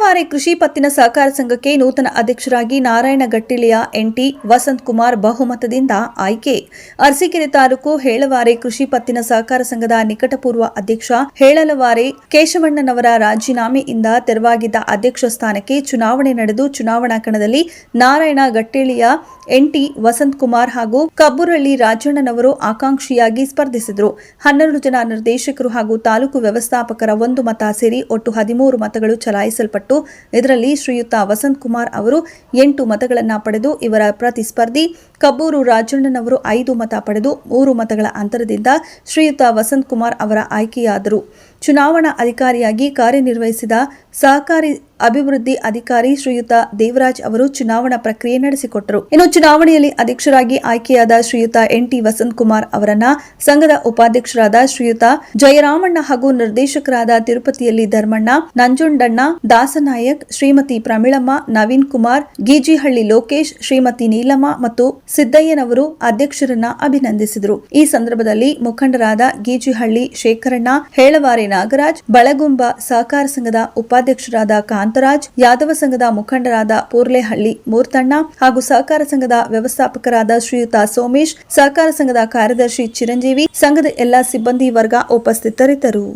ಹೇಳವಾರೆ ಕೃಷಿ ಪತ್ತಿನ ಸಹಕಾರ ಸಂಘಕ್ಕೆ ನೂತನ ಅಧ್ಯಕ್ಷರಾಗಿ ನಾರಾಯಣ ಗಟ್ಟಿಲೆಯ ಎನ್ಟಿ ವಸಂತ್ ಕುಮಾರ್ ಬಹುಮತದಿಂದ ಆಯ್ಕೆ. ಅರಸೀಕೆರೆ ತಾಲೂಕು ಹೇಳವಾರೆ ಕೃಷಿ ಪತ್ತಿನ ಸಹಕಾರ ಸಂಘದ ನಿಕಟಪೂರ್ವ ಅಧ್ಯಕ್ಷ ಹೇಳಲವಾರೆ ಕೇಶವಣ್ಣನವರ ರಾಜೀನಾಮೆಯಿಂದ ತೆರವಾಗಿದ್ದ ಅಧ್ಯಕ್ಷ ಸ್ಥಾನಕ್ಕೆ ಚುನಾವಣೆ ನಡೆದು ಚುನಾವಣಾ ಕಣದಲ್ಲಿ ನಾರಾಯಣ ಗಟ್ಟಿಲೆಯ ಎನ್ಟಿ ವಸಂತ್ ಕುಮಾರ್ ಹಾಗೂ ಕಬ್ಬುರಳ್ಳಿ ರಾಜಣ್ಣನವರು ಆಕಾಂಕ್ಷಿಯಾಗಿ ಸ್ಪರ್ಧಿಸಿದರು. 12 ಜನ ನಿರ್ದೇಶಕರು ಹಾಗೂ ತಾಲೂಕು ವ್ಯವಸ್ಥಾಪಕರ 1 ಮತ ಸೇರಿ ಒಟ್ಟು 13 ಮತಗಳು ಚಲಾಯಿಸಲ್ಪಟ್ಟು ಇದರಲ್ಲಿ ಶ್ರೀಯುತ ವಸಂತ್ ಕುಮಾರ್ ಅವರು 8 ಮತಗಳನ್ನು ಪಡೆದು ಇವರ ಪ್ರತಿಸ್ಪರ್ಧಿ ಕಬ್ಬೂರು ರಾಜಣ್ಣನವರು 5 ಮತ ಪಡೆದು 3 ಮತಗಳ ಅಂತರದಿಂದ ಶ್ರೀಯುತ ವಸಂತ್ ಕುಮಾರ್ ಅವರ ಆಯ್ಕೆಯಾದರು. ಚುನಾವಣಾ ಅಧಿಕಾರಿಯಾಗಿ ಕಾರ್ಯನಿರ್ವಹಿಸಿದ ಸಹಕಾರಿ ಅಭಿವೃದ್ಧಿ ಅಧಿಕಾರಿ ಶ್ರೀಯುತ ದೇವರಾಜ್ ಅವರು ಚುನಾವಣಾ ಪ್ರಕ್ರಿಯೆ ನಡೆಸಿಕೊಟ್ಟರು. ಇನ್ನು ಚುನಾವಣೆಯಲ್ಲಿ ಅಧ್ಯಕ್ಷರಾಗಿ ಆಯ್ಕೆಯಾದ ಶ್ರೀಯುತ ಎನ್ಟಿ ವಸಂತ್ ಕುಮಾರ್ ಅವರನ್ನ ಸಂಘದ ಉಪಾಧ್ಯಕ್ಷರಾದ ಶ್ರೀಯುತ ಜಯರಾಮಣ್ಣ ಹಾಗೂ ನಿರ್ದೇಶಕರಾದ ತಿರುಪತಿಯಲ್ಲಿ ಧರ್ಮಣ್ಣ, ನಂಜುಂಡಣ್ಣ, ದಾಸನಾಯಕ್, ಶ್ರೀಮತಿ ಪ್ರಮೀಳಮ್ಮ, ನವೀನ್ ಕುಮಾರ್, ಗೀಜಿಹಳ್ಳಿ ಲೋಕೇಶ್, ಶ್ರೀಮತಿ ನೀಲಮ್ಮ ಮತ್ತು ಸಿದ್ದಯ್ಯನವರು ಅಧ್ಯಕ್ಷರನ್ನ ಅಭಿನಂದಿಸಿದರು. ಈ ಸಂದರ್ಭದಲ್ಲಿ ಮುಖಂಡರಾದ ಗೀಜಿಹಳ್ಳಿ ಶೇಖರಣ್ಣ, ಹೇಳವಾರೆ ನಾಗರಾಜ್, ಬಳಗುಂಬ ಸಹಕಾರ ಸಂಘದ ಉಪಾಧ್ಯಕ್ಷರಾದ ಕಾಂತರಾಜ್, ಯಾದವ ಸಂಘದ ಮುಖಂಡರಾದ ಪೂರ್ಲೆಹಳ್ಳಿ ಮೂರ್ತಣ್ಣ ಹಾಗೂ ಸಹಕಾರ ಸಂಘದ ವ್ಯವಸ್ಥಾಪಕರಾದ ಶ್ರೀಯುತ ಸೋಮೇಶ್, ಸಹಕಾರ ಸಂಘದ ಕಾರ್ಯದರ್ಶಿ ಚಿರಂಜೀವಿ, ಸಂಘದ ಎಲ್ಲಾ ಸಿಬ್ಬಂದಿ ವರ್ಗ ಉಪಸ್ಥಿತರಿದ್ದರು.